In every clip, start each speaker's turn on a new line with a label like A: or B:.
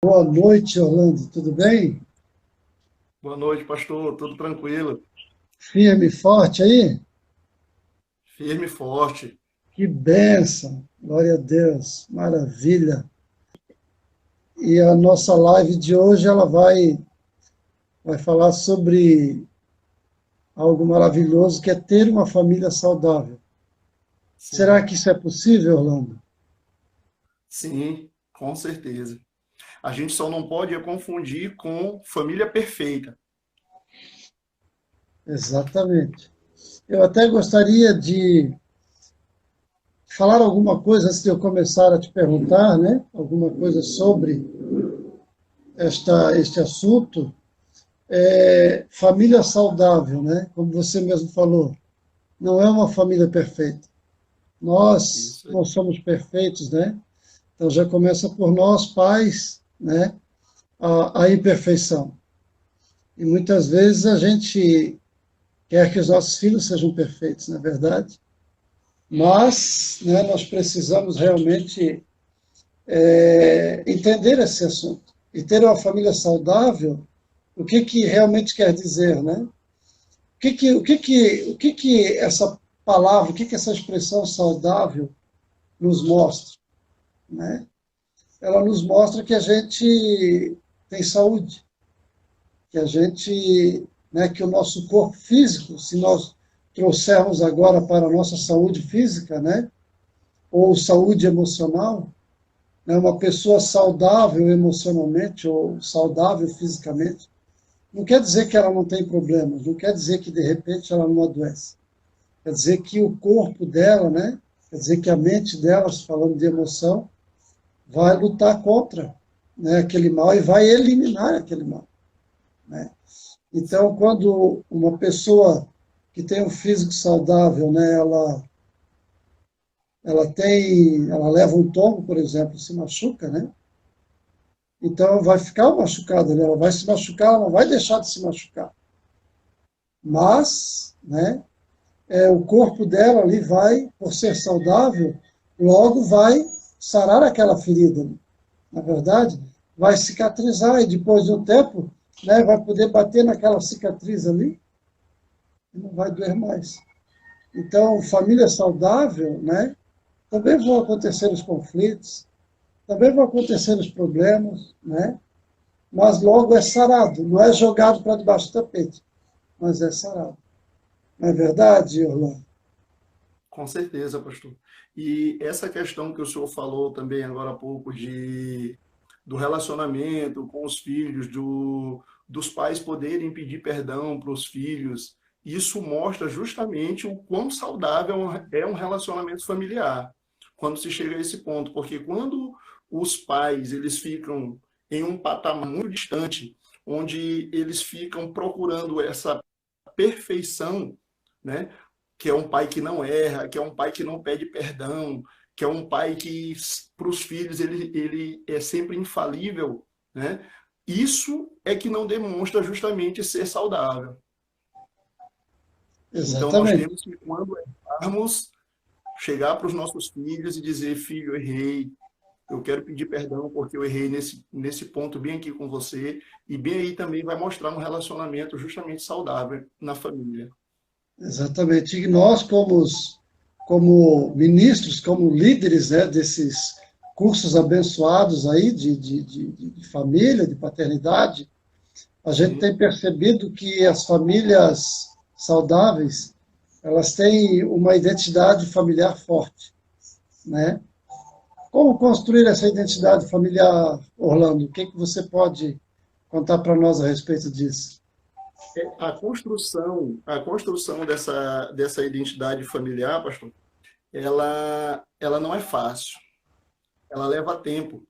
A: Boa noite, Orlando. Tudo bem?
B: Boa noite, pastor. Tudo tranquilo?
A: Firme e forte aí?
B: Firme e forte.
A: Que bênção! Glória a Deus. Maravilha. E a nossa live de hoje ela vai falar sobre algo maravilhoso que é ter uma família saudável. Será
B: Sim,
A: que isso é possível, Orlando?
B: sim, com certeza. A gente só não pode confundir com família perfeita.
A: Exatamente. Eu até gostaria de falar alguma coisa antes de eu começar a te perguntar, né? Alguma coisa sobre este assunto. Família saudável, né? Como você mesmo falou, não é uma família perfeita. Nós
B: Isso aí.
A: não somos perfeitos, né? Então já começa por nós, pais, né? A imperfeição. E muitas vezes a gente quer que os nossos filhos sejam perfeitos, não é verdade? Mas, né, nós precisamos realmente entender esse assunto. E ter uma família saudável, o que que realmente quer dizer, né? O que que essa palavra, o que que essa expressão saudável nos mostra, né? Ela nos mostra que a gente tem saúde, que a gente, né, que o nosso corpo físico, se nós trouxermos agora para a nossa saúde física, né, ou saúde emocional, né, uma pessoa saudável emocionalmente ou saudável fisicamente, não quer dizer que ela não tem problemas, não quer dizer que de repente ela não adoece. Quer dizer que o corpo dela, né? Quer dizer que a mente dela, falando de emoção, vai lutar contra, né, aquele mal e vai eliminar aquele mal, né? Então, quando uma pessoa que tem um físico saudável, né, ela leva um tombo, por exemplo, se machuca, né? Então vai ficar machucada, né? Ela vai se machucar, ela não vai deixar de se machucar. Mas, né, o corpo dela ali vai, por ser saudável, logo vai sarar aquela ferida, na verdade, vai cicatrizar e depois de um tempo, né, vai poder bater naquela cicatriz ali e não vai doer mais. Então, família saudável, né, também vão acontecer os conflitos, também vão acontecer os problemas, né, mas logo é sarado, não é jogado para debaixo do tapete, mas é sarado. Não é verdade, Orlando?
B: Com certeza, pastor. E essa questão que o senhor falou também agora há pouco do relacionamento com os filhos, dos pais poderem pedir perdão para os filhos, isso mostra justamente o quão saudável é um relacionamento familiar, quando se chega a esse ponto. Porque quando os pais eles ficam em um patamar muito distante, onde eles ficam procurando essa perfeição, né? Que é um pai que não erra, que é um pai que não pede perdão, que é um pai que para os filhos ele é sempre infalível, né? Isso é que não demonstra justamente ser saudável. Então nós
A: Exatamente.
B: temos que, quando errarmos, chegar para os nossos filhos e dizer: filho, eu errei, eu quero pedir perdão porque eu errei nesse ponto bem aqui com você, e bem aí também vai mostrar um relacionamento justamente saudável na família.
A: Exatamente. E nós, como ministros, como líderes, né, desses cursos abençoados aí de família, de paternidade, a gente
B: Sim.
A: tem percebido que as famílias saudáveis, elas têm uma identidade familiar forte, né? Como construir essa identidade familiar, Orlando? O que que você pode contar para nós a respeito disso?
B: A construção dessa identidade familiar, pastor, ela não é fácil, ela leva tempo.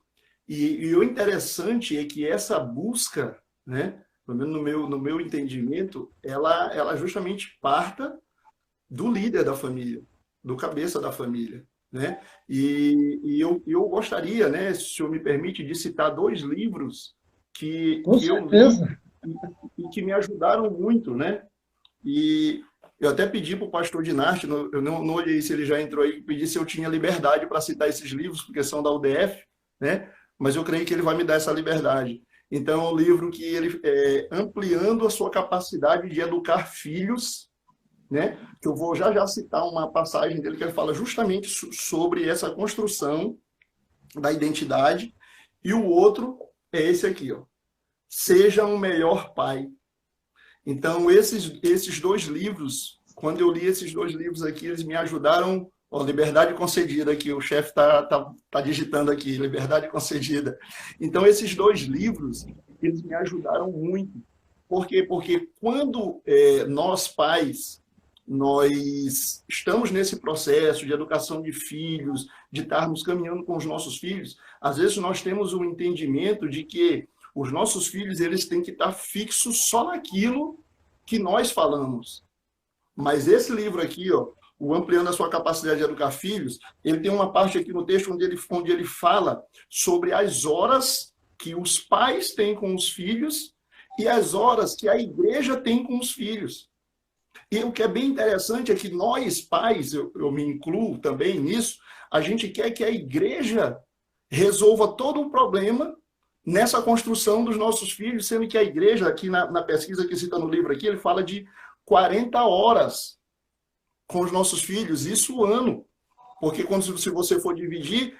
B: E o interessante é que essa busca, né, pelo menos no meu entendimento, ela justamente parta do líder da família, do cabeça da família, né? E eu gostaria, né, se o senhor me permite, de citar dois livros que,
A: Com
B: que eu li
A: certeza.
B: e que me ajudaram muito, né? E eu até pedi para o pastor Dinarte, eu não olhei se ele já entrou aí, pedi se eu tinha liberdade para citar esses livros, porque são da UDF, né? mas eu creio que ele vai me dar essa liberdade. Então, é um livro que ele ampliando a sua capacidade de educar filhos, né? Que eu vou já citar uma passagem dele que ele fala justamente sobre essa construção da identidade. E o outro é esse aqui, ó. Seja um melhor pai. Então, esses dois livros, quando eu li esses dois livros aqui, eles me ajudaram. Ó, liberdade concedida aqui, o chefe tá digitando aqui, liberdade concedida. Então, esses dois livros, eles me ajudaram muito. Por quê? Porque quando nós, pais, nós estamos nesse processo de educação de filhos, de estarmos caminhando com os nossos filhos, às vezes nós temos o entendimento de que os nossos filhos eles têm que estar fixos só naquilo que nós falamos. Mas esse livro aqui, ó, o Ampliando a Sua Capacidade de Educar Filhos, ele tem uma parte aqui no texto onde ele fala sobre as horas que os pais têm com os filhos e as horas que a igreja tem com os filhos. E o que é bem interessante é que nós, pais, eu me incluo também nisso, a gente quer que a igreja resolva todo o problema nessa construção dos nossos filhos, sendo que a igreja, aqui na pesquisa que cita no livro aqui, ele fala de 40 horas com os nossos filhos, isso ano. Porque se você for dividir,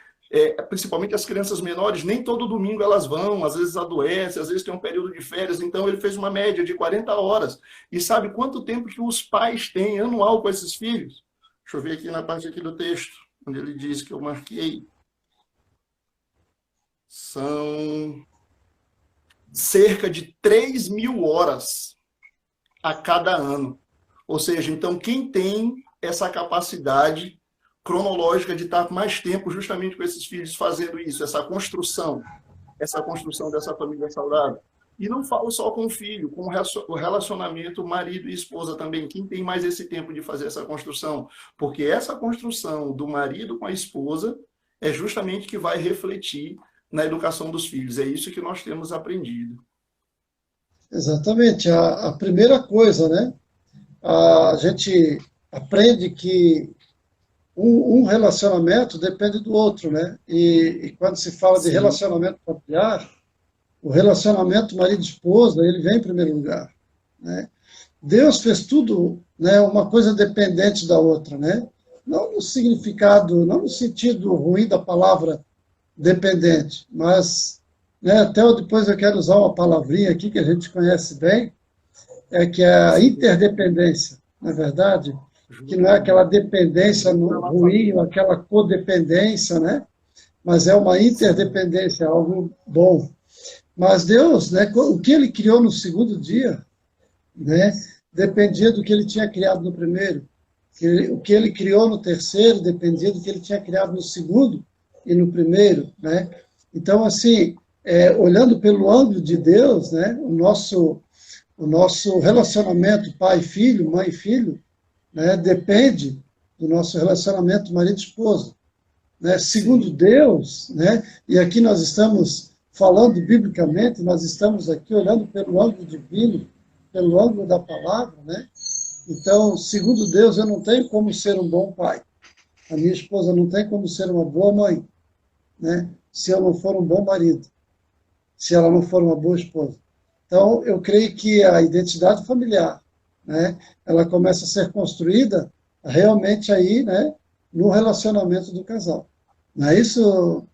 B: principalmente as crianças menores, nem todo domingo elas vão, às vezes adoecem, às vezes tem um período de férias, então ele fez uma média de 40 horas. E sabe quanto tempo que os pais têm anual com esses filhos? Deixa eu ver aqui na parte aqui do texto, onde ele diz que eu marquei. São cerca de 3.000 horas a cada ano. Ou seja, então quem tem essa capacidade cronológica de estar mais tempo justamente com esses filhos fazendo isso, essa construção dessa família saudável. E não falo só com o filho, com o relacionamento marido e esposa também. Quem tem mais esse tempo de fazer essa construção? Porque essa construção do marido com a esposa é justamente que vai refletir na educação dos filhos. É isso que nós temos aprendido.
A: Exatamente. A primeira coisa, né? A gente aprende que um relacionamento depende do outro, né? E quando se fala de relacionamento familiar, o relacionamento marido-esposa, ele vem em primeiro lugar, né? Deus fez tudo, né, uma coisa dependente da outra, né? Não no significado, não no sentido ruim da palavra dependente, mas, né, até depois eu quero usar uma palavrinha aqui que a gente conhece bem, que é a interdependência, na verdade, que não é aquela dependência ruim, ou aquela codependência, né? Mas é uma interdependência, algo bom. Mas Deus, né, o que ele criou no segundo dia, né, dependia do que ele tinha criado no primeiro. O que ele criou no terceiro dependia do que ele tinha criado no segundo e no primeiro, né? Então, assim, olhando pelo ângulo de Deus, né, o nosso relacionamento pai-filho, mãe-filho, né, depende do nosso relacionamento marido-esposa. Né? Segundo Deus, né, e aqui nós estamos falando biblicamente, nós estamos aqui olhando pelo ângulo divino, pelo ângulo da palavra, né? Então, segundo Deus, eu não tenho como ser um bom pai. A minha esposa não tem como ser uma boa mãe, né? Se eu não for um bom marido, se ela não for uma boa esposa. Então, eu creio que a identidade familiar, né, ela começa a ser construída realmente aí, né, no relacionamento do casal. Não é isso?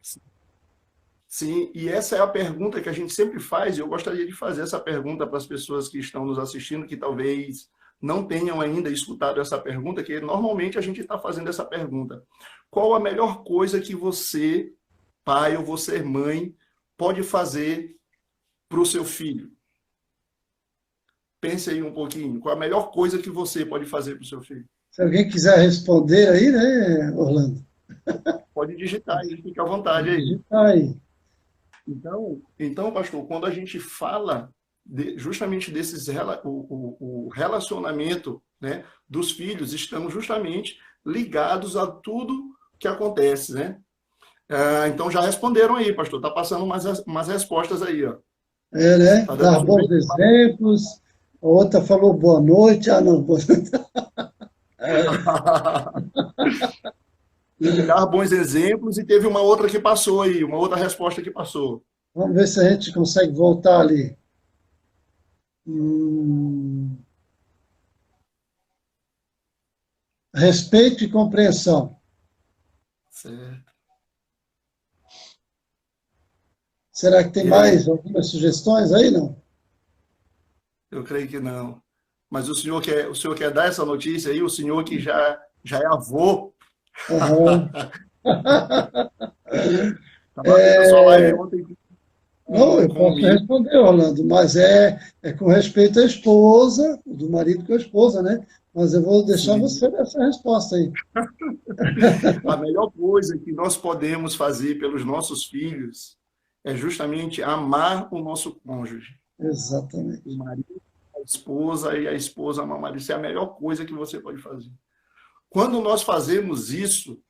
B: Sim, e essa é a pergunta que a gente sempre faz, e eu gostaria de fazer essa pergunta para as pessoas que estão nos assistindo, que talvez não tenham ainda escutado essa pergunta, que normalmente a gente está fazendo essa pergunta. Qual a melhor coisa que você, pai ou você, mãe, pode fazer para o seu filho? Pense aí um pouquinho. Qual a melhor coisa que você pode fazer para o seu filho?
A: Se alguém quiser responder aí, né, Orlando?
B: Pode digitar aí, fica à vontade aí.
A: Digitar aí.
B: Então, pastor, quando a gente fala justamente desses o relacionamento, né, dos filhos, estamos justamente ligados a tudo que acontece, né? Então já responderam aí, pastor. Está passando umas respostas aí, ó.
A: Né?
B: Tá
A: Dar bons exemplos. A outra falou boa noite. Ah, não, boa noite.
B: E dar bons exemplos, e teve uma outra que passou aí, uma outra resposta que passou.
A: Vamos ver se a gente consegue voltar ali. Hum, respeito e compreensão.
B: Certo.
A: Será que tem
B: E aí?
A: mais algumas sugestões aí, não?
B: Eu creio que não. Mas o senhor quer dar essa notícia aí, o senhor que já é avô.
A: Aham.
B: Estava vendo a sua live ontem
A: Não, eu
B: com o
A: posso
B: Mi.
A: responder, Orlando, mas é com respeito à esposa, do marido com a esposa, né? Mas eu vou deixar
B: Sim.
A: você nessa resposta aí.
B: A melhor coisa que nós podemos fazer pelos nossos filhos é justamente amar o nosso cônjuge. O
A: Exatamente.
B: marido, a esposa e a esposa amar o marido. Isso é a melhor coisa que você pode fazer. Quando nós fazemos isso,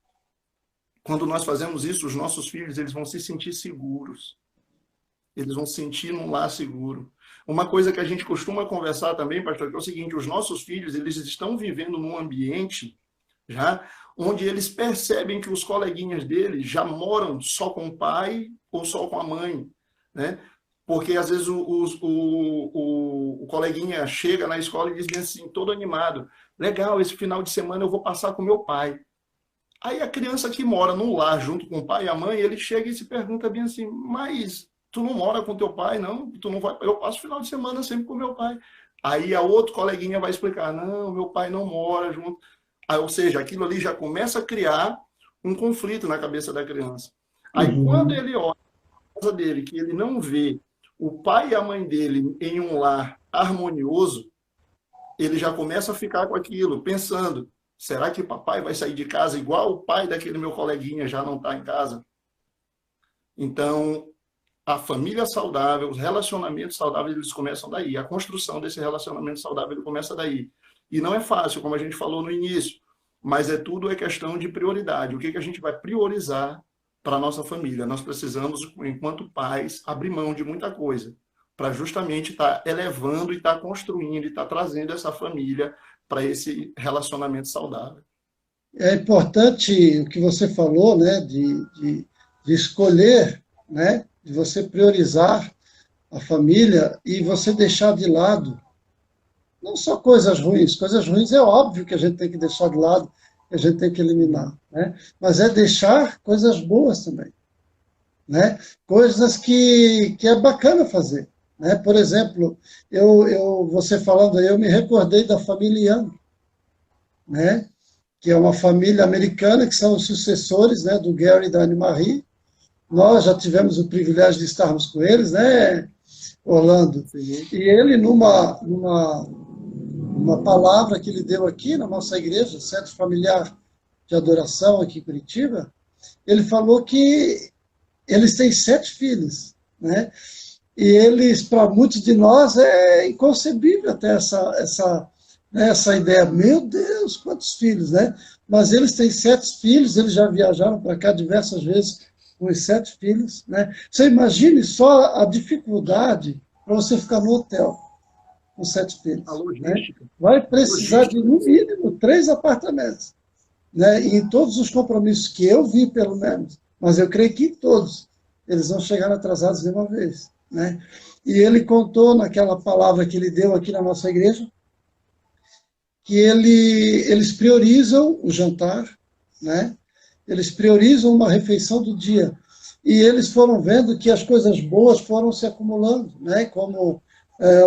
B: os nossos filhos eles vão se sentir seguros. Eles vão se sentir num lar seguro. Uma coisa que a gente costuma conversar também, pastor, que é o seguinte: os nossos filhos eles estão vivendo num ambiente já onde eles percebem que os coleguinhas deles já moram só com o pai ou só com a mãe, né? Porque às vezes o coleguinha chega na escola e diz bem assim, todo animado: legal, esse final de semana eu vou passar com meu pai. Aí a criança que mora num lar junto com o pai e a mãe, ele chega e se pergunta bem assim: mas tu não mora com teu pai, não? Tu não vai? Eu passo o final de semana sempre com meu pai. Aí a outro coleguinha vai explicar: não, meu pai não mora junto. Aí, ou seja, aquilo ali já começa a criar um conflito na cabeça da criança. Aí quando
A: Uhum.
B: ele olha a casa dele, que ele não vê o pai e a mãe dele em um lar harmonioso, ele já começa a ficar com aquilo, pensando: será que papai vai sair de casa igual o pai daquele meu coleguinha já não está em casa? Então, a família saudável, os relacionamentos saudáveis, eles começam daí. A construção desse relacionamento saudável, ele começa daí. E não é fácil, como a gente falou no início, mas tudo é questão de prioridade. O que a gente vai priorizar para a nossa família? Nós precisamos, enquanto pais, abrir mão de muita coisa para justamente estar elevando e estar construindo e estar trazendo essa família para esse relacionamento saudável.
A: É importante o que você falou, né, de escolher, né, de você priorizar a família e você deixar de lado não só coisas ruins é óbvio que a gente tem que deixar de lado, que a gente tem que eliminar, né? Mas é deixar coisas boas também, né? Coisas que é bacana fazer, né? Por exemplo, você falando aí, eu me recordei da família Young, né? Que é uma família americana que são os sucessores, né, do Gary e da Anne-Marie. Nós já tivemos o privilégio de estarmos com eles, né, Orlando?
B: Sim.
A: E ele, uma palavra que ele deu aqui na nossa igreja, Centro Familiar de Adoração aqui em Curitiba, ele falou que eles têm 7 filhos, né? E eles, para muitos de nós, é inconcebível até essa ideia. Meu Deus, quantos filhos, né? Mas eles têm 7 filhos, eles já viajaram para cá diversas vezes com os 7 filhos, né? Você imagine só a dificuldade para você ficar no hotel com 7 filhos,
B: A
A: né?
B: logística.
A: Vai precisar de,
B: Logística.
A: no mínimo, 3 apartamentos, né? E em todos os compromissos que eu vi, pelo menos, mas eu creio que em todos, eles vão chegar atrasados de uma vez, né? E ele contou naquela palavra que ele deu aqui na nossa igreja, que eles priorizam o jantar, né? Eles priorizam uma refeição do dia. E eles foram vendo que as coisas boas foram se acumulando, né? Como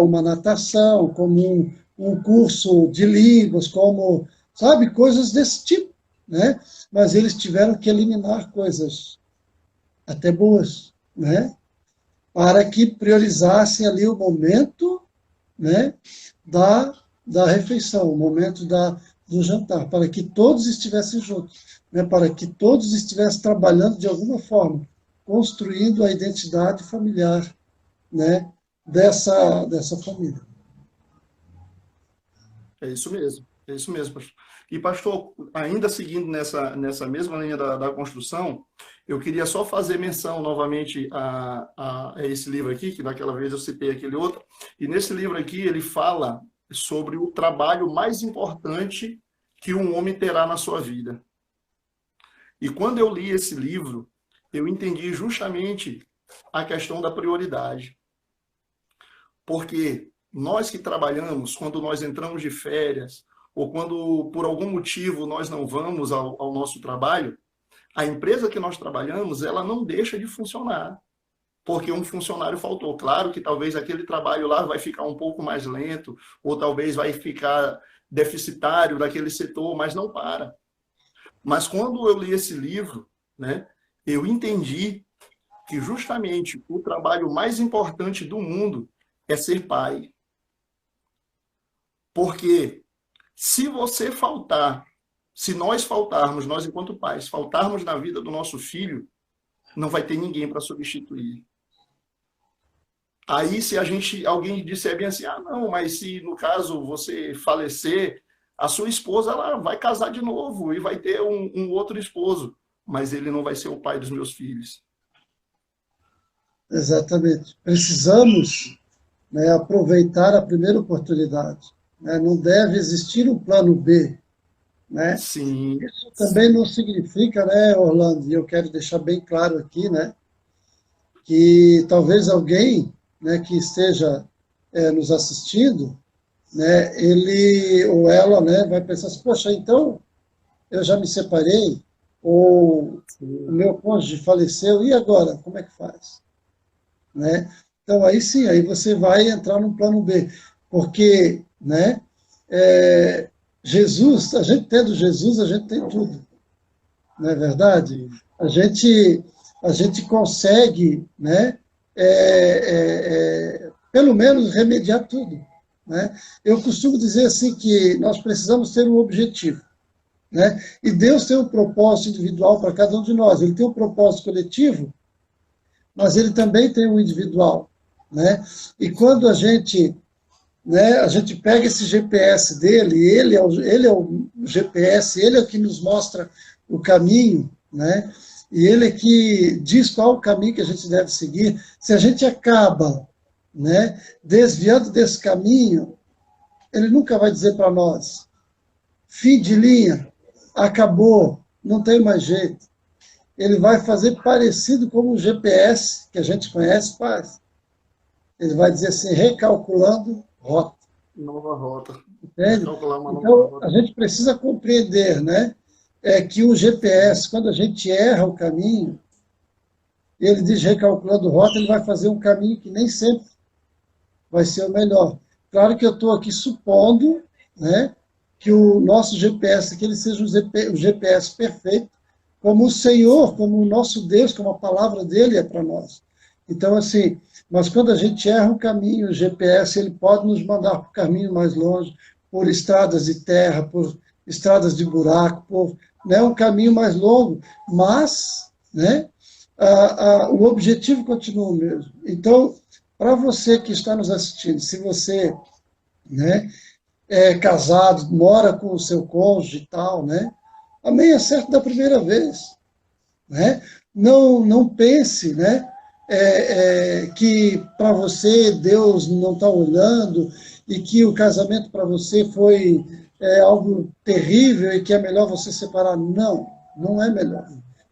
A: uma natação, como um curso de línguas, como, sabe, coisas desse tipo, né? Mas eles tiveram que eliminar coisas até boas, né? Para que priorizassem ali o momento, né? Da, da refeição, o momento do jantar, para que todos estivessem juntos, né? Para que todos estivessem trabalhando de alguma forma, construindo a identidade familiar, né? Dessa família.
B: É isso mesmo. É isso mesmo, pastor. E, pastor, ainda seguindo nessa mesma linha da construção, eu queria só fazer menção novamente a esse livro aqui, que daquela vez eu citei aquele outro. E nesse livro aqui, ele fala sobre o trabalho mais importante que um homem terá na sua vida. E quando eu li esse livro, eu entendi justamente a questão da prioridade. Porque nós que trabalhamos, quando nós entramos de férias, ou quando por algum motivo nós não vamos ao nosso trabalho, a empresa que nós trabalhamos, ela não deixa de funcionar, porque um funcionário faltou. Claro que talvez aquele trabalho lá vai ficar um pouco mais lento, ou talvez vai ficar deficitário daquele setor, mas não para. Mas quando eu li esse livro, né, eu entendi que justamente o trabalho mais importante do mundo é ser pai. Porque se você faltar, se nós faltarmos, nós enquanto pais, faltarmos na vida do nosso filho, não vai ter ninguém para substituir. Aí, se alguém disser bem assim, não, mas se no caso você falecer, a sua esposa ela vai casar de novo e vai ter um outro esposo, mas ele não vai ser o pai dos meus filhos.
A: Exatamente. Precisamos, né, aproveitar a primeira oportunidade. Né? Não deve existir um plano B. Né?
B: Sim.
A: Isso também não significa, né, Orlando, e eu quero deixar bem claro aqui, né, que talvez alguém, né, que esteja nos assistindo, né, ele ou ela, né, vai pensar assim, poxa, então eu já me separei, ou o meu cônjuge faleceu, e agora? Como é que faz? Né? Então, aí sim, aí você vai entrar no plano B, porque, né, Jesus, a gente tendo Jesus, a gente tem tudo, não é verdade? A gente consegue, né, pelo menos remediar tudo. Né? Eu costumo dizer assim que nós precisamos ter um objetivo. Né? E Deus tem um propósito individual para cada um de nós. Ele tem um propósito coletivo, mas ele também tem um individual. Né? E quando a gente pega esse GPS dele, ele é o GPS, ele é o que nos mostra o caminho, né? E ele é que diz qual o caminho que a gente deve seguir. Se a gente acaba, né, desviando desse caminho, ele nunca vai dizer para nós, fim de linha, acabou, não tem mais jeito. Ele vai fazer parecido como o GPS que a gente conhece faz. Ele vai dizer assim, recalculando rota.
B: Nova rota.
A: Entende? Então, a gente precisa compreender, né, que o GPS, quando a gente erra o caminho, ele diz recalculando rota, ele vai fazer um caminho que nem sempre vai ser o melhor. Claro que eu estou aqui supondo, né, que o nosso GPS, que ele seja o GPS perfeito, como o Senhor, como o nosso Deus, como a palavra dele é para nós. Então, assim, mas quando a gente erra o caminho, o GPS, ele pode nos mandar para o caminho mais longe, por estradas de terra, por estradas de buraco, por, né, um caminho mais longo, mas, né, o objetivo continua o mesmo. Então, para você que está nos assistindo, se você, né, é casado, mora com o seu cônjuge e tal, né, amém, é certo da primeira vez. Né? Não pense, né, que para você Deus não está olhando e que o casamento para você foi algo terrível e que é melhor você separar. Não, não é melhor.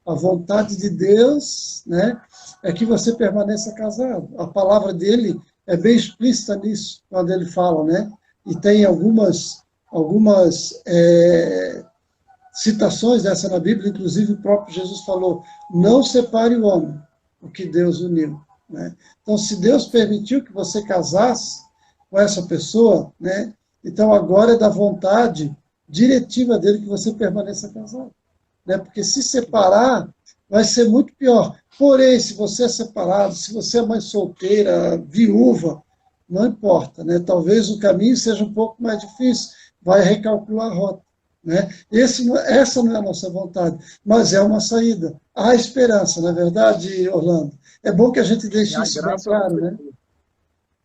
A: A vontade de Deus, né, é que você permaneça casado. A palavra dele é bem explícita nisso, quando ele fala, né? E tem algumas citações dessa na Bíblia, inclusive o próprio Jesus falou, não separe o homem, o que Deus uniu. Né? Então, se Deus permitiu que você casasse com essa pessoa, né, então agora é da vontade diretiva dele que você permaneça casado. Né? Porque se separar, vai ser muito pior. Porém, se você é separado, se você é mãe solteira, viúva, não importa. Né? Talvez o caminho seja um pouco mais difícil, vai recalcular a rota. Né? Essa não é a nossa vontade, mas é uma saída. Há esperança, não é verdade, Orlando? É bom que a gente deixe isso bem claro, né?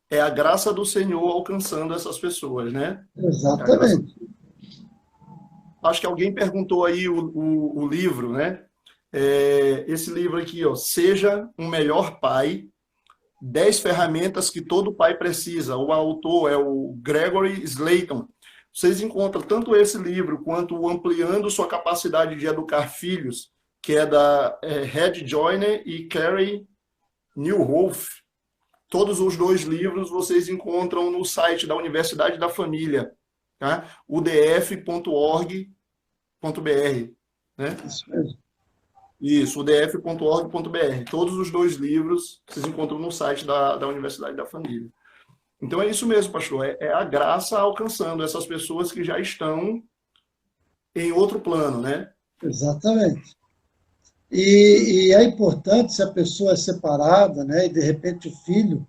B: É a graça do Senhor alcançando essas pessoas, né?
A: Exatamente.
B: Acho que alguém perguntou aí o livro, né? Esse livro aqui, ó, Seja um Melhor Pai, 10 ferramentas que todo pai precisa. O autor é o Gregory Slayton. Vocês encontram tanto esse livro quanto o Ampliando Sua Capacidade de Educar Filhos que é da Red Joyner e Carey Nieuwhof. Todos os dois livros vocês encontram no site da Universidade da Família, tá? udf.org.br, né?
A: Isso mesmo.
B: Isso, udf.org.br. Todos os dois livros vocês encontram no site da Universidade da Família. Então é isso mesmo, pastor. É a graça alcançando essas pessoas que já estão em outro plano, né?
A: Exatamente. E é importante, se a pessoa é separada, né, e de repente o filho,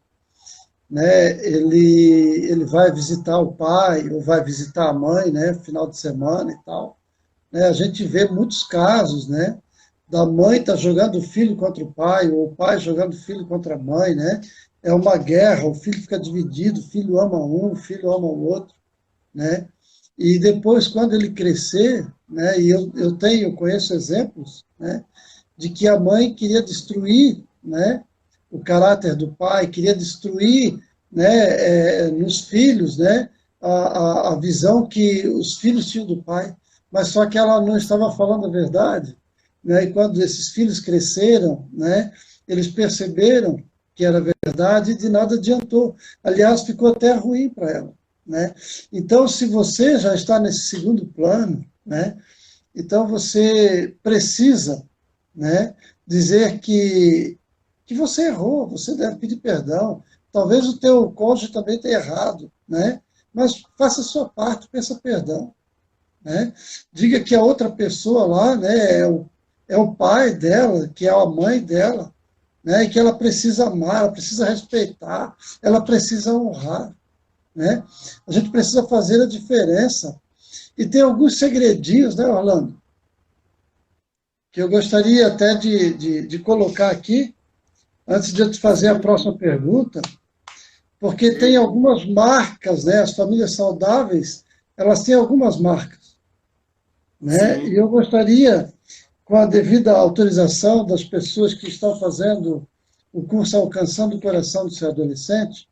A: né, ele vai visitar o pai ou vai visitar a mãe, né, final de semana e tal, né, a gente vê muitos casos, né, da mãe estar jogando o filho contra o pai, ou o pai jogando o filho contra a mãe, né, é uma guerra, o filho fica dividido, o filho ama um, o filho ama o outro, né, e depois, quando ele crescer, né, e eu conheço exemplos, né, de que a mãe queria destruir, né, o caráter do pai, queria destruir, né, nos filhos, né, a visão que os filhos tinham do pai, mas só que ela não estava falando a verdade, né, e quando esses filhos cresceram, né, eles perceberam que era verdade e de nada adiantou. Aliás, ficou até ruim para ela, né? Então, se você já está nesse segundo plano, né, então você precisa, né, dizer que você errou, você deve pedir perdão. Talvez o teu cônjuge também tenha errado, né? Mas faça a sua parte, peça perdão, né? Diga que a outra pessoa lá, né, é o pai dela, que é a mãe dela, né, e que ela precisa amar, ela precisa respeitar, ela precisa honrar, né? A gente precisa fazer a diferença. E tem alguns segredinhos, né, Orlando, que eu gostaria até de colocar aqui, antes de eu te fazer a próxima pergunta, porque tem algumas marcas, né? As famílias saudáveis, elas têm algumas marcas, né? E
B: Sim.
A: eu gostaria, com a devida autorização das pessoas que estão fazendo o curso Alcançando o Coração do Seu Adolescente,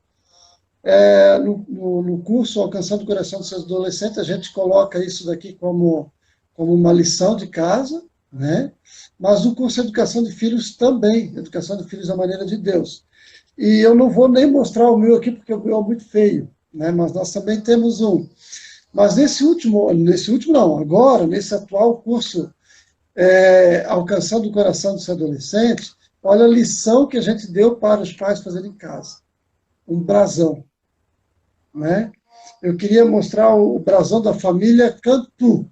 A: no curso Alcançando o Coração do Seu Adolescente, a gente coloca isso daqui como uma lição de casa, né? Mas no curso Educação de Filhos também, Educação de Filhos à Maneira de Deus. E eu não vou nem mostrar o meu aqui, porque o meu é muito feio, né? Mas nós também temos um. Mas nesse último não, agora, nesse atual curso, Alcançando o Coração do Seu Adolescente, olha a lição que a gente deu para os pais fazerem em casa. Um brasão, né? Eu queria mostrar o brasão da família Cantu.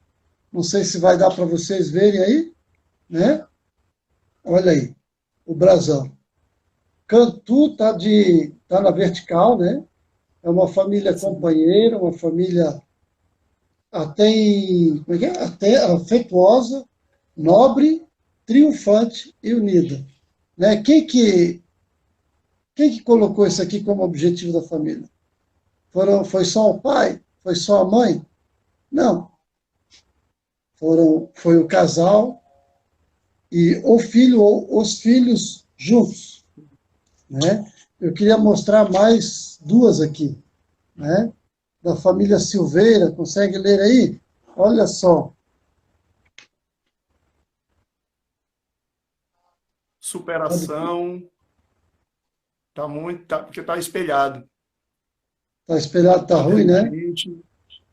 A: Não sei se vai dar para vocês verem aí, né? Olha aí, o brasão. Cantu tá na vertical, né? É uma família
B: Sim.
A: companheira, uma família até, como é que é? Até afetuosa, nobre, triunfante e unida. Né? Quem que colocou isso aqui como objetivo da família? Foi só o pai? Foi só a mãe? Não. Foi o casal e o filho ou os filhos juntos. Né? Eu queria mostrar mais duas aqui, né? Da família Silveira, consegue ler aí? Olha só,
B: Superação, tá muito, porque tá espelhado.
A: tá espelhado, tá ruim, né?
B: Inteligente,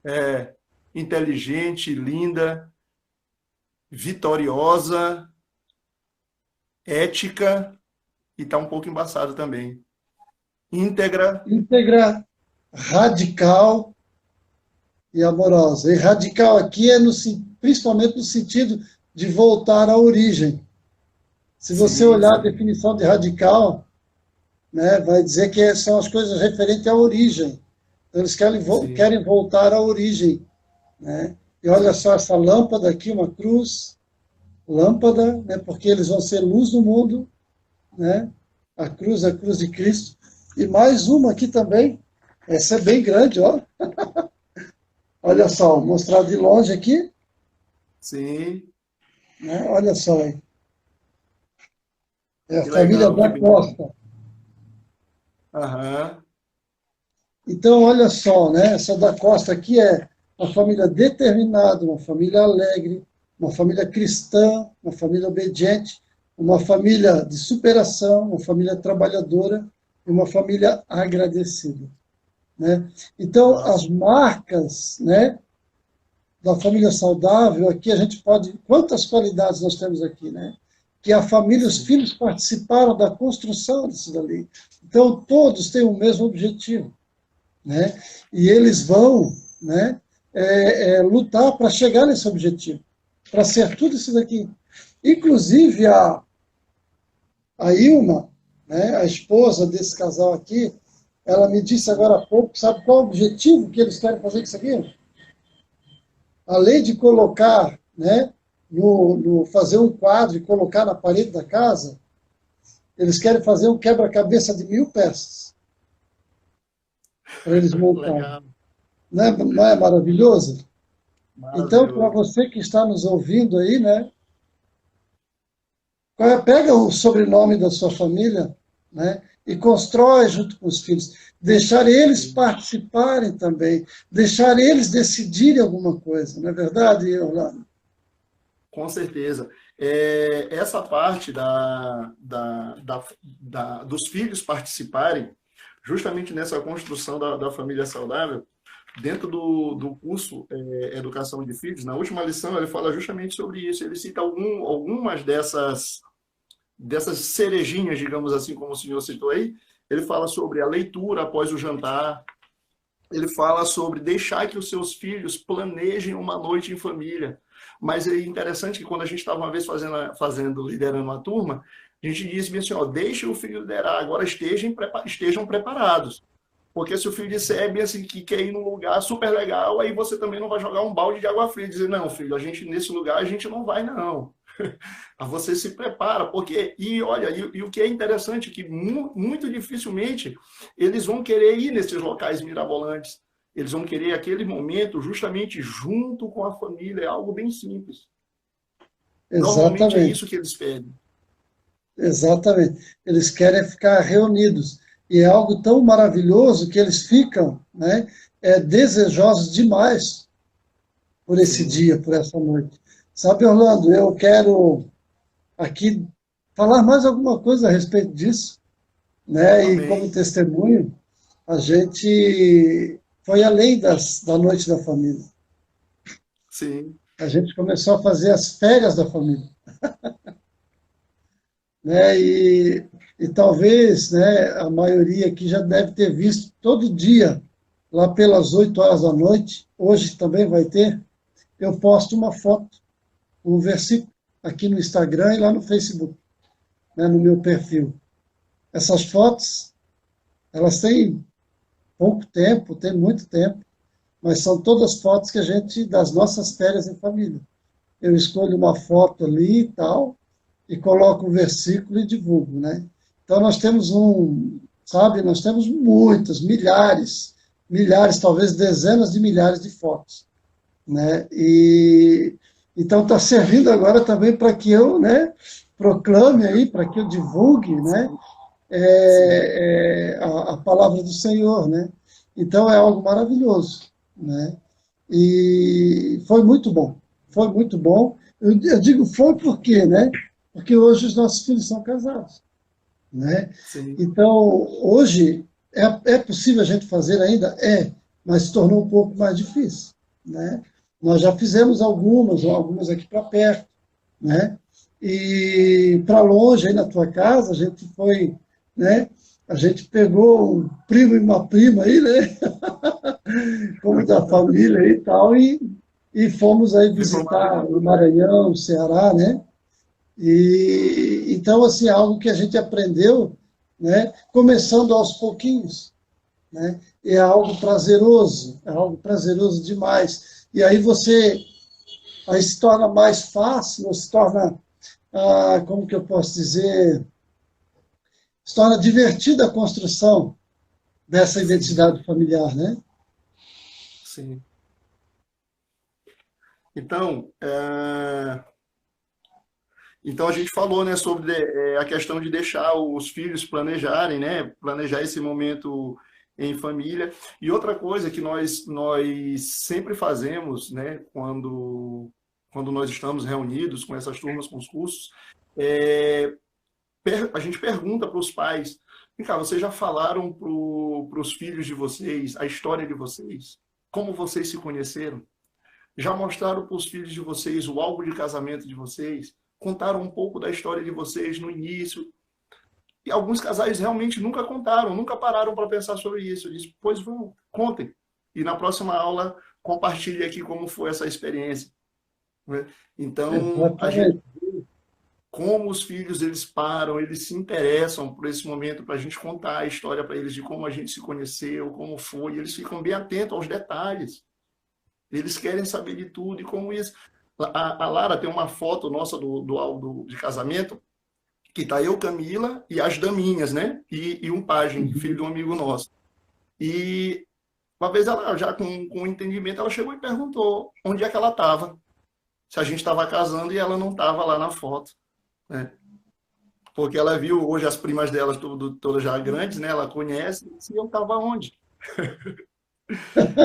B: é, inteligente, linda, vitoriosa, ética e tá um pouco embaçado também. Íntegra,
A: Íntegra, radical e amorosa. E radical aqui principalmente no sentido de voltar à origem. Se você
B: sim,
A: olhar a
B: sim,
A: definição de radical, né, vai dizer que são as coisas referentes à origem. Então, eles
B: sim,
A: querem voltar à origem. Né? E olha só essa lâmpada aqui, uma cruz, lâmpada, né, porque eles vão ser luz do mundo, né? A cruz de Cristo. E mais uma aqui também, essa é bem grande, ó. Olha só, vou mostrar de longe aqui,
B: sim.
A: né? Olha só aí. É a
B: Que
A: família
B: legal, que
A: da
B: bem.
A: Costa.
B: Aham,
A: Então, olha só, né? Essa da Costa aqui é uma família determinada, uma família alegre, uma família cristã, uma família obediente, uma família de superação, uma família trabalhadora e uma família agradecida, né? Então, as marcas, né, da família saudável, aqui a gente pode... Quantas qualidades nós temos aqui, né? Que a família, os filhos participaram da construção disso dali. Então, todos têm o mesmo objetivo, né? E eles vão, né, lutar para chegar nesse objetivo, para ser tudo isso daqui. Inclusive, a Ilma, né, a esposa desse casal aqui, ela me disse agora há pouco, sabe qual o objetivo que eles querem fazer com isso aqui? Além de colocar, né, fazer um quadro e colocar na parede da casa, eles querem fazer um quebra-cabeça de 1000 peças para eles montarem.
B: Legal.
A: Não é maravilhoso? Então, para
B: Maravilhoso.
A: você que está nos ouvindo aí, né, pega o sobrenome da sua família, né, e constrói junto com os filhos. Deixar eles participarem também, deixar eles decidirem alguma coisa, não é verdade, Orlando?
B: Com certeza. Essa parte dos filhos participarem, justamente nessa construção da família saudável, dentro do curso Educação de Filhos, na última lição ele fala justamente sobre isso. Ele cita algumas dessas cerejinhas, digamos assim, como o senhor citou aí. Ele fala sobre a leitura após o jantar. Ele fala sobre deixar que os seus filhos planejem uma noite em família. Mas é interessante que quando a gente estava uma vez liderando uma turma, a gente disse bem assim, ó, deixe o filho liderar, agora estejam preparados. Porque se o filho disser bem assim que quer ir num lugar super legal, aí você também não vai jogar um balde de água fria e dizer, não, filho, nesse lugar a gente não vai, não. Você se prepara, porque, e olha, e o que é interessante é que muito dificilmente eles vão querer ir nesses locais mirabolantes. Eles vão querer aquele momento justamente junto com a família, é algo bem simples. Normalmente é
A: Exatamente,
B: isso que eles pedem.
A: exatamente. Eles querem ficar reunidos. E é algo tão maravilhoso que eles ficam, né, desejosos demais por esse
B: Sim,
A: dia, por essa noite. Sabe, Orlando, eu quero aqui falar mais alguma coisa a respeito disso, né? E como
B: amém.
A: testemunho, a gente foi além da noite da família.
B: Sim,
A: A gente começou a fazer as férias da família, né? E talvez, né, a maioria aqui já deve ter visto todo dia, lá pelas 8 horas da noite, hoje também vai ter, eu posto uma foto, um versículo, aqui no Instagram e lá no Facebook, né, no meu perfil. Essas fotos, elas têm pouco tempo, têm muito tempo, mas são todas fotos que a gente, das nossas férias em família. Eu escolho uma foto ali e tal, e coloco um versículo e divulgo, né? Então nós temos sabe, nós temos muitas, milhares, talvez dezenas de milhares de fotos, né? E então está servindo agora também para que eu, né, proclame aí, para que eu divulgue, né,
B: sim, sim.
A: a palavra do Senhor, né? Então é algo maravilhoso, né? E foi muito bom. Eu digo foi porque, né? Porque hoje os nossos filhos são casados, né?
B: Sim.
A: Então hoje é possível a gente fazer ainda, mas se tornou um pouco mais difícil, né? Nós já fizemos algumas aqui para perto, né? E para longe, aí na tua casa, a gente foi, né? A gente pegou um primo e uma prima aí, né? Como da família e tal, e fomos aí visitar o
B: Diplomático, né?
A: Maranhão, o Ceará, né? E então, assim, é algo que a gente aprendeu, né? Começando aos pouquinhos, né? E é algo prazeroso demais. E aí se torna mais fácil, se torna, como que eu posso dizer, se torna divertida a construção dessa
B: Sim,
A: identidade familiar, né?
B: sim. Então, então a gente falou, né, sobre a questão de deixar os filhos planejarem, né, planejar esse momento em família. E outra coisa que nós sempre fazemos, né, quando nós estamos reunidos com essas turmas, com os cursos, a gente pergunta para os pais, vem cá, vocês já falaram para os filhos de vocês a história de vocês? Como vocês se conheceram? Já mostraram para os filhos de vocês o álbum de casamento de vocês? Contaram um pouco da história de vocês no início? E alguns casais realmente nunca contaram, nunca pararam para pensar sobre isso. Eu disse, pois vão, contem. E na próxima aula, compartilhe aqui como foi essa experiência. Né? Então, a gente vê como os filhos, eles param, eles se interessam por esse momento para a gente contar a história para eles de como a gente se conheceu, como foi. E eles ficam bem atentos aos detalhes. Eles querem saber de tudo e como isso. A Lara tem uma foto nossa do álbum de casamento, que tá eu, Camila, e as daminhas, né? E um pajem, filho de um amigo nosso. E uma vez ela, já com entendimento, ela chegou e perguntou onde é que ela estava. Se a gente estava casando e ela não estava lá na foto. Né? Porque ela viu hoje as primas delas todas já grandes, né? Ela conhece, e eu estava onde?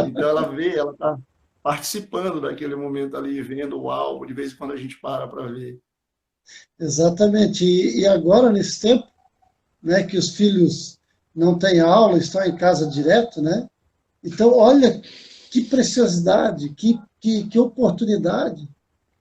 B: Então ela vê, ela está participando daquele momento ali, vendo o álbum, de vez em quando a gente para ver.
A: Exatamente. E agora, nesse tempo, né, que os filhos não têm aula, estão em casa direto, né? Então, olha que preciosidade, que oportunidade,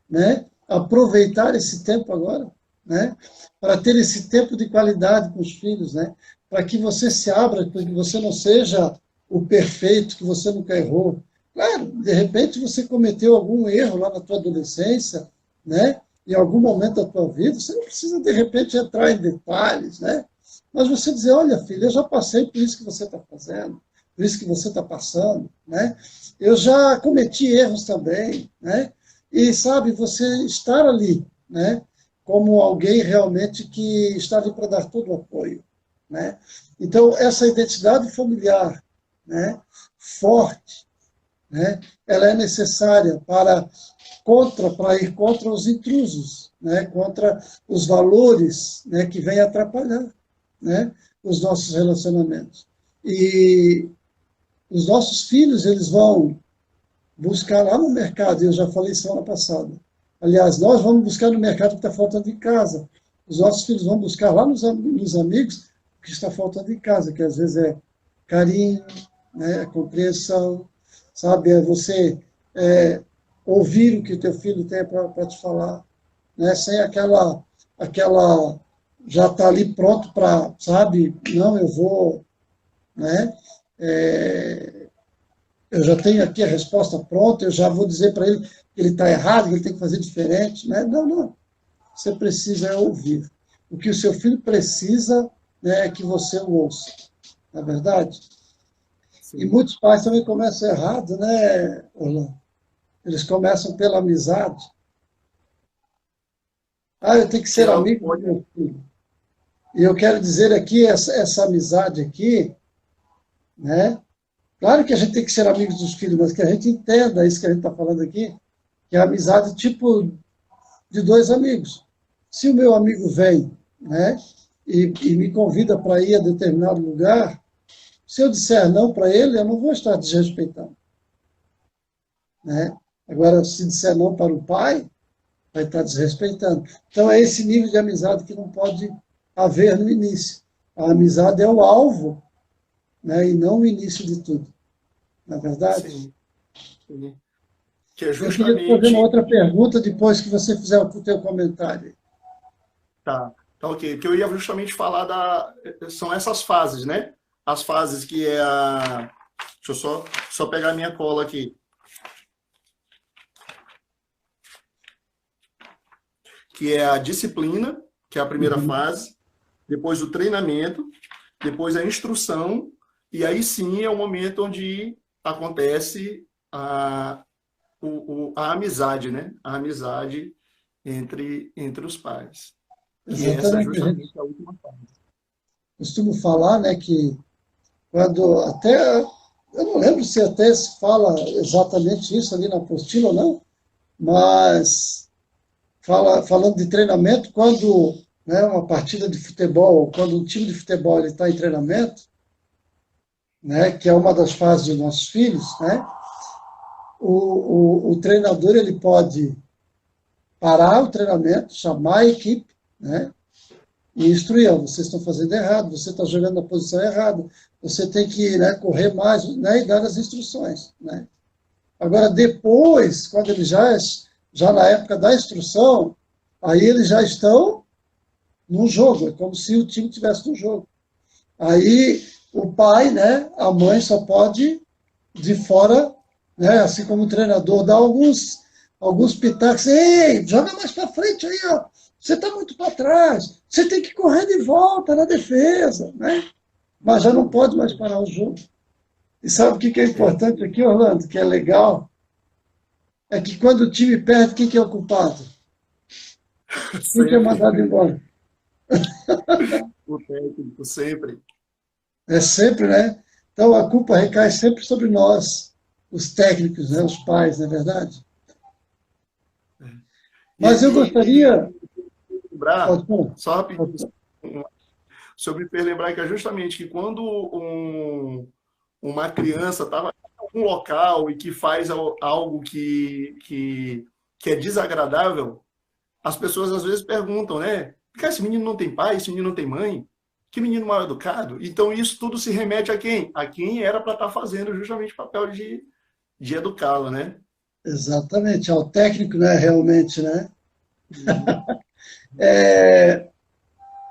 A: né? Aproveitar esse tempo agora, né? Para ter esse tempo de qualidade com os filhos, né? Para que você se abra, para que você não seja o perfeito, que você nunca errou. Claro, de repente você cometeu algum erro lá na tua adolescência, né? Em algum momento da tua vida, você não precisa, de repente, entrar em detalhes, né? Mas você dizer, olha, filho, eu já passei por isso que você está fazendo, por isso que você está passando, né? Eu já cometi erros também, né? E, sabe, você estar ali, né? Como alguém realmente que está ali para dar todo o apoio, né? Então, essa identidade familiar, né? Forte, né? Ela é necessária para ir contra os intrusos, né? Contra os valores, né? Que vêm atrapalhar, né? Os nossos relacionamentos. E os nossos filhos, eles vão buscar lá no mercado, eu já falei semana passada. Aliás, nós vamos buscar no mercado o que está faltando em casa. Os nossos filhos vão buscar lá nos amigos o que está faltando em casa, que às vezes é carinho, né? Compreensão, sabe? É você ouvir o que o teu filho tem para te falar, né? Sem aquela já está ali pronto para, sabe? Não, eu vou, né? Eu já tenho aqui a resposta pronta, eu já vou dizer para ele que ele está errado, que ele tem que fazer diferente, né? Não, não. Você precisa ouvir. O que o seu filho precisa, né, é que você o ouça. Não é verdade? Sim. E muitos pais também começam errado, né, Orlando? Eles começam pela amizade. Ah, eu tenho que ser amigo do meu filho. E eu quero dizer aqui, essa amizade aqui, né? Claro que a gente tem que ser amigo dos filhos, mas que a gente entenda isso que a gente está falando aqui, que é a amizade tipo de dois amigos. Se o meu amigo vem, né, e me convida para ir a determinado lugar, se eu disser não para ele, eu não vou estar desrespeitando. Né? Agora, se disser não para o pai, vai estar desrespeitando. Então, é esse nível de amizade que não pode haver no início. A amizade é o alvo, né, e não o início de tudo. Não é verdade?
B: Sim. Sim. Que é justamente...
A: Eu queria fazer uma outra pergunta depois que você fizer o teu comentário.
B: Tá, ok. Porque eu ia justamente falar são essas fases, né? As fases que é a... Deixa eu só pegar a minha cola aqui. Que é a disciplina, que é a primeira fase, depois o treinamento, depois a instrução, e aí sim é o momento onde acontece a amizade, né? A amizade entre os pais. E essa é justamente a última fase.
A: Costumo falar, né, que quando até, eu não lembro se até se fala exatamente isso ali na apostila ou não, mas falando de treinamento, quando, né, uma partida de futebol, quando um time de futebol está em treinamento, né, que é uma das fases dos nossos filhos, né, o treinador ele pode parar o treinamento, chamar a equipe, né? E instruir, ó, vocês estão fazendo errado, você está jogando na posição errada, você tem que, né, correr mais, né, e dar as instruções, né? Agora, depois, quando eles já na época da instrução, aí eles já estão no jogo, é como se o time tivesse no jogo. Aí o pai, né, a mãe só pode de fora, né, assim como o treinador, dar alguns pitacos. Ei, joga mais para frente aí, ó. Você está muito para trás. Você tem que correr de volta na defesa, né? Mas já não pode mais parar o jogo. E sabe o que é importante aqui, Orlando, que é legal? É que quando o time perde, quem que é o culpado? Quem que é
B: Sempre.
A: mandado embora?
B: O técnico, sempre.
A: É sempre, né? Então a culpa recai sempre sobre nós, os técnicos, né? Os pais, não é verdade? Mas eu gostaria.
B: Lembrar,
A: Pode falar.
B: só rapidinho,
A: Pode falar.
B: sobre me lembrar que é justamente que quando uma criança estava em algum local e que faz algo que é desagradável, as pessoas às vezes perguntam, né? Porque esse menino não tem pai, esse menino não tem mãe, que menino mal educado. Então isso tudo se remete a quem? A quem era para estar fazendo justamente o papel de educá-lo, né?
A: Exatamente, ao técnico, né? Realmente, né?
B: Uhum.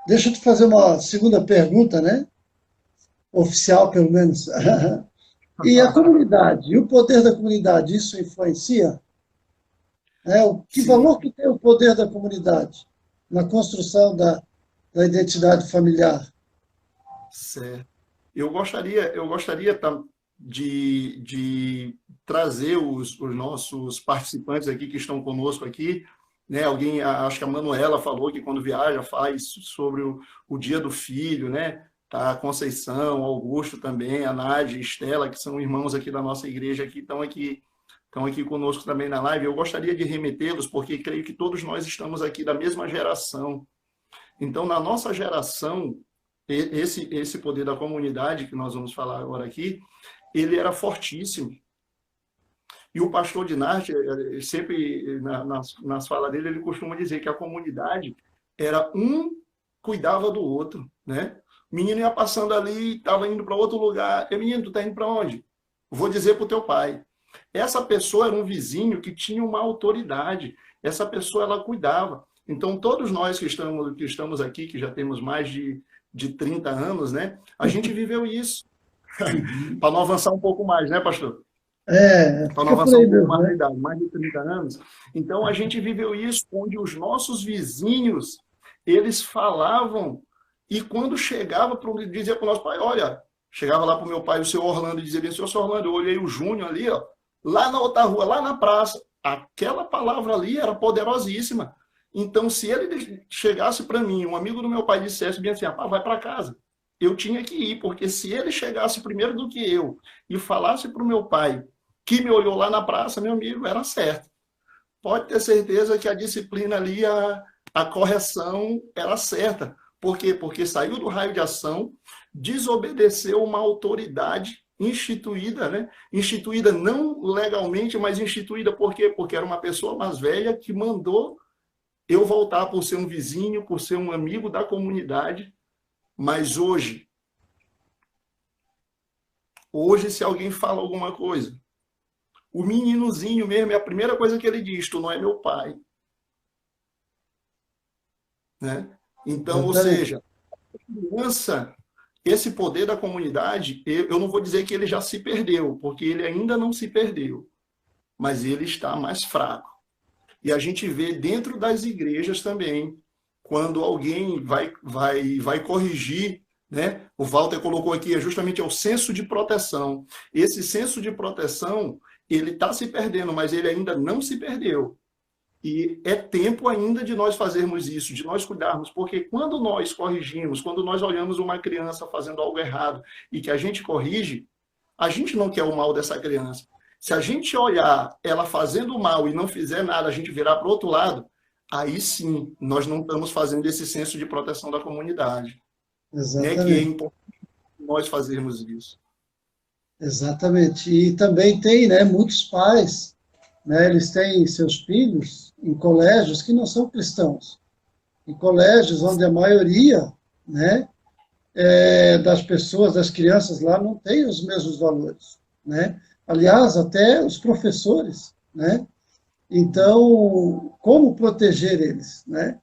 A: Deixa eu te fazer uma segunda pergunta, né? Oficial, pelo menos. E a comunidade, e o poder da comunidade, isso influencia? Né? Que
B: Sim,
A: valor que tem o poder da comunidade na construção da identidade familiar?
B: certo. Eu gostaria de trazer os nossos participantes aqui que estão conosco aqui, né? Alguém, acho que a Manuela falou que quando viaja faz sobre o Dia do Filho, né? Tá, a Conceição, Augusto também, a Nádia, Estela, que são irmãos aqui da nossa igreja, que estão aqui conosco também na live. Eu gostaria de remetê-los, porque creio que todos nós estamos aqui da mesma geração. Então, na nossa geração, esse poder da comunidade que nós vamos falar agora aqui, ele era fortíssimo. E o pastor Dinarte, sempre nas falas dele, ele costuma dizer que a comunidade era um cuidava do outro, né? O menino ia passando ali, estava indo para outro lugar. E, menino, tu está indo para onde? Vou dizer para o teu pai. Essa pessoa era um vizinho que tinha uma autoridade. Essa pessoa, ela cuidava. Então, todos nós que estamos aqui, que já temos mais de 30 anos, né? A gente viveu isso.
A: Uhum.
B: Para não avançar um pouco mais, né, pastor? Para não
A: Fica por
B: avançar
A: aí
B: um pouco
A: mesmo,
B: mais na
A: né?
B: idade, mais de 30 anos. Então, a gente viveu isso, onde os nossos vizinhos, eles falavam, e quando chegava, dizia para o nosso pai, olha, chegava lá para o meu pai, o seu Orlando, e dizia bem, seu Orlando, eu olhei o Júnior ali, ó, lá na outra rua, lá na praça. Aquela palavra ali era poderosíssima. Então, se ele chegasse para mim, um amigo do meu pai dissesse bem assim, ah, vai para casa. Eu tinha que ir, porque se ele chegasse primeiro do que eu e falasse para o meu pai que me olhou lá na praça, meu amigo, era certo. Pode ter certeza que a disciplina ali, a correção era certa. Por quê? Porque saiu do raio de ação, desobedeceu uma autoridade instituída, né? Instituída não legalmente, mas instituída por quê? Porque era uma pessoa mais velha que mandou eu voltar por ser um vizinho, por ser um amigo da comunidade. Mas hoje, se alguém fala alguma coisa, o meninozinho mesmo, é a primeira coisa que ele diz, tu não é meu pai. Né? Então, ou
A: Exatamente.
B: seja, criança, esse poder da comunidade, eu não vou dizer que ele já se perdeu, porque ele ainda não se perdeu, mas ele está mais fraco. E a gente vê dentro das igrejas também, quando alguém vai corrigir, né? O Walter colocou aqui, justamente é o senso de proteção. Esse senso de proteção, ele está se perdendo, mas ele ainda não se perdeu. E é tempo ainda de nós fazermos isso, de nós cuidarmos, porque quando nós corrigimos, quando nós olhamos uma criança fazendo algo errado e que a gente corrige, a gente não quer o mal dessa criança. Se a gente olhar ela fazendo mal e não fizer nada, a gente virar para o outro lado, aí sim nós não estamos fazendo esse senso de proteção da comunidade, né? Que é
A: Exatamente.
B: importante nós fazermos isso.
A: Exatamente. E também tem, né, muitos pais, né, eles têm seus filhos em colégios que não são cristãos, em colégios onde a maioria, né, das pessoas, das crianças lá, não tem os mesmos valores, né? Aliás, até os professores, né? Então, como proteger eles, né?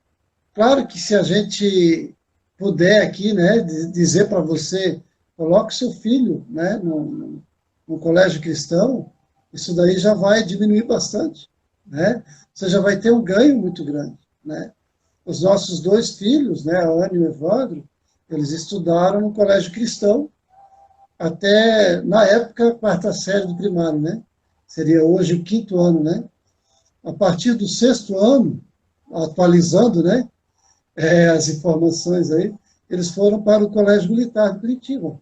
A: Claro que se a gente puder aqui, né, dizer para você, coloque seu filho, né, no colégio cristão, isso daí já vai diminuir bastante, né? Você já vai ter um ganho muito grande, né? Os nossos dois filhos, né, a Ana e o Evandro, eles estudaram no colégio cristão até, na época, a quarta série do primário, né? Seria hoje o quinto ano, né? A partir do sexto ano, atualizando, né, as informações aí, eles foram para o Colégio Militar de Curitiba.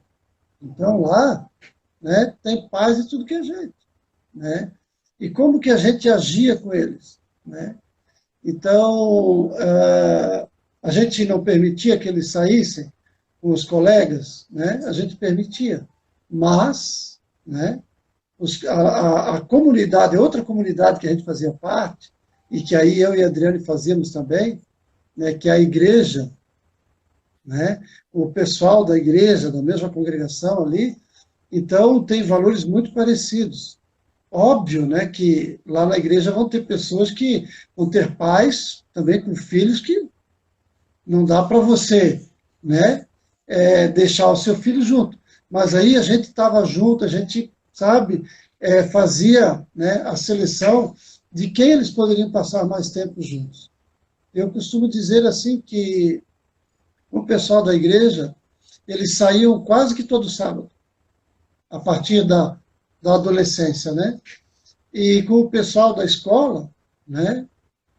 A: Então, lá, né, tem paz e tudo que é jeito, né? E como que a gente agia com eles, né? Então, a gente não permitia que eles saíssem com os colegas, né? A gente permitia, mas, né, a comunidade, outra comunidade que a gente fazia parte, e que aí eu e a Adriane fazíamos também, né, que é a igreja, né, o pessoal da igreja, da mesma congregação ali, então tem valores muito parecidos. Óbvio, né, que lá na igreja vão ter pessoas que vão ter pais também com filhos que não dá para você, né, deixar o seu filho junto. Mas aí a gente estava junto, a gente, sabe, fazia, né, a seleção de quem eles poderiam passar mais tempo juntos. Eu costumo dizer assim que o pessoal da igreja, eles saíam quase que todo sábado, a partir da adolescência, né? E com o pessoal da escola, né,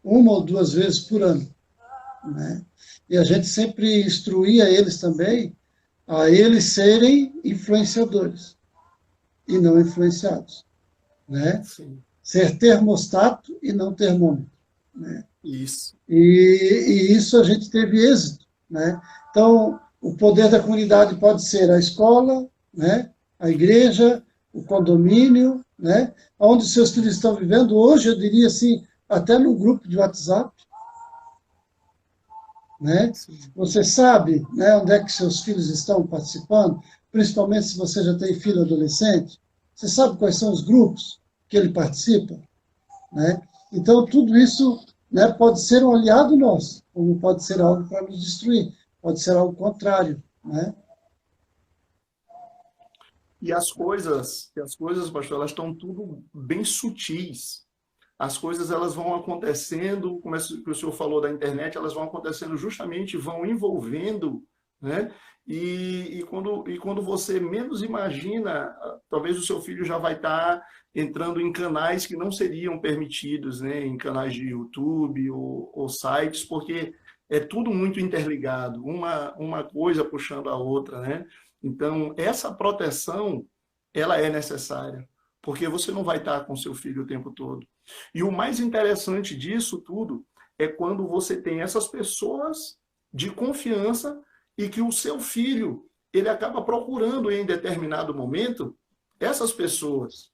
A: uma ou duas vezes por ano, né? E a gente sempre instruía eles também a eles serem influenciadores e não influenciados, né?
B: Sim.
A: Ser termostato e não termômetro, né?
B: Isso.
A: E isso a gente teve êxito, né? Então, o poder da comunidade pode ser a escola, né, a igreja, o condomínio, né, onde seus filhos estão vivendo. Hoje, eu diria assim, até no grupo de WhatsApp, né? Você sabe, né, onde é que seus filhos estão participando, principalmente se você já tem filho adolescente. Você sabe quais são os grupos que ele participa, né? Então, tudo isso, né, pode ser um aliado nosso, como pode ser algo para nos destruir, pode ser algo contrário, né?
B: E as coisas, pastor, elas estão tudo bem sutis. As coisas elas vão acontecendo, como o senhor falou da internet, elas vão acontecendo justamente, vão envolvendo, né? E quando você menos imagina, talvez o seu filho já vai estar entrando em canais que não seriam permitidos, né? Em canais de YouTube ou sites, porque é tudo muito interligado, uma coisa puxando a outra, né? Então, essa proteção, ela é necessária, porque você não vai estar com seu filho o tempo todo. E o mais interessante disso tudo é quando você tem essas pessoas de confiança e que o seu filho, ele acaba procurando em determinado momento essas pessoas,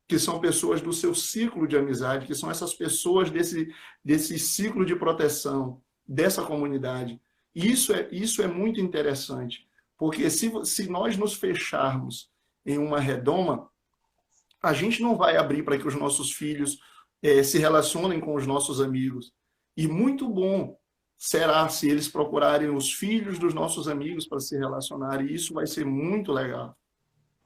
B: que são pessoas do seu ciclo de amizade, que são essas pessoas desse ciclo de proteção, dessa comunidade. Isso é muito interessante, porque se nós nos fecharmos em uma redoma, a gente não vai abrir para que os nossos filhos se relacionem com os nossos amigos. E muito bom será se eles procurarem os filhos dos nossos amigos para se relacionar, e isso vai ser muito legal.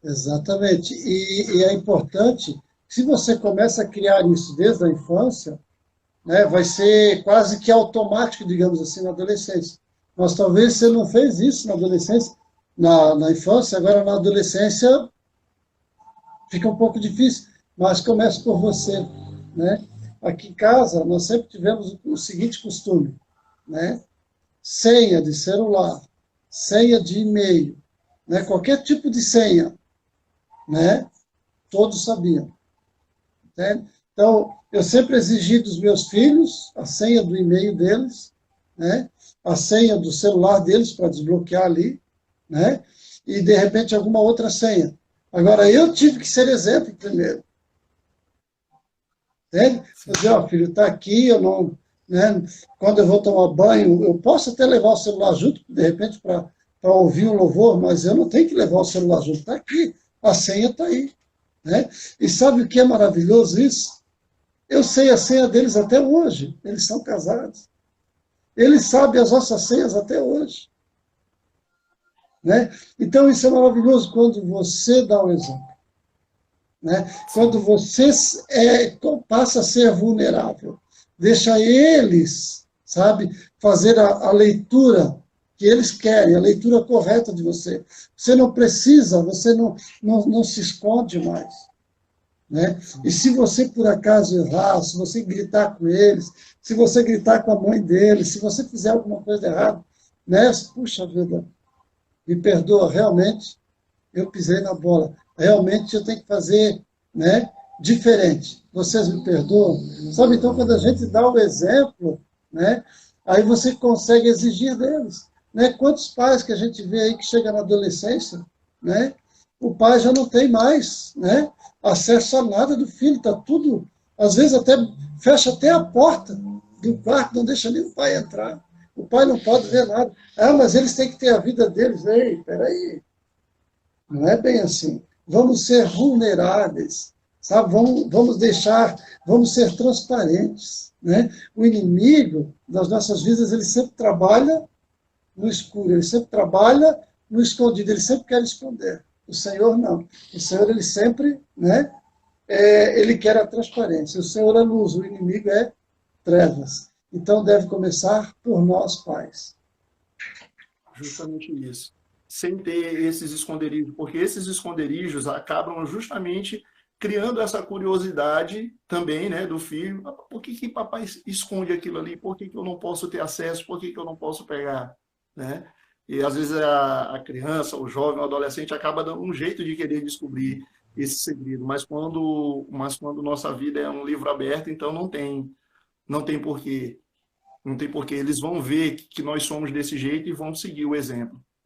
A: Exatamente. E é importante, se você começa a criar isso desde a infância, né, vai ser quase que automático, digamos assim, na adolescência. Mas talvez você não fez isso na adolescência, na infância, agora na adolescência fica um pouco difícil, mas comece por você, né? Aqui em casa, nós sempre tivemos o seguinte costume, né? Senha de celular, senha de e-mail, né? Qualquer tipo de senha, né? Todos sabiam, né? Então, eu sempre exigi dos meus filhos a senha do e-mail deles, né? A senha do celular deles para desbloquear ali, né? E, de repente, alguma outra senha. Agora, eu tive que ser exemplo primeiro. Entende? Dizer, ó, filho, está aqui, eu não, né, quando eu vou tomar banho, eu posso até levar o celular junto, de repente, para ouvir um louvor, mas eu não tenho que levar o celular junto, está aqui, a senha está aí. Né? E sabe o que é maravilhoso isso? Eu sei a senha deles até hoje, eles são casados. Eles sabem as nossas senhas até hoje. Né? Então, isso é maravilhoso quando você dá o exemplo. Né? Quando você passa a ser vulnerável. Deixa eles, sabe, fazer a leitura que eles querem, a leitura correta de você. Você não precisa, você não se esconde mais. Né? E se você, por acaso, errar, se você gritar com eles, se você gritar com a mãe deles, se você fizer alguma coisa errada, né? Puxa vida, me perdoa, realmente eu pisei na bola. Realmente eu tenho que fazer, né, diferente. Vocês me perdoam? Sabe, então, quando a gente dá o exemplo, né, aí você consegue exigir deles. Né? Quantos pais que a gente vê aí que chega na adolescência, né, o pai já não tem mais, né, acesso a nada do filho, está tudo, às vezes até fecha até a porta do quarto, não deixa nem o pai entrar. O pai não pode ver nada. Ah, mas eles têm que ter a vida deles. Ei, peraí. Não é bem assim. Vamos ser vulneráveis, sabe? Vamos ser transparentes. Né? O inimigo das nossas vidas, ele sempre trabalha no escuro, ele sempre trabalha no escondido, ele sempre quer esconder. O Senhor não. O Senhor, ele sempre, né? Ele quer a transparência. O Senhor é luz, o inimigo é trevas. Então deve começar por nós, pais.
B: Justamente isso. Sem ter esses esconderijos, porque esses esconderijos acabam justamente criando essa curiosidade também, né, do filho. Por que papai esconde aquilo ali? Por que eu não posso ter acesso? Por que eu não posso pegar? Né? E às vezes a criança, o jovem, o adolescente acaba dando um jeito de querer descobrir esse segredo, mas quando nossa vida é um livro aberto, então não tem porquê. Não tem porquê. Eles vão ver que nós somos desse jeito e vão seguir o exemplo.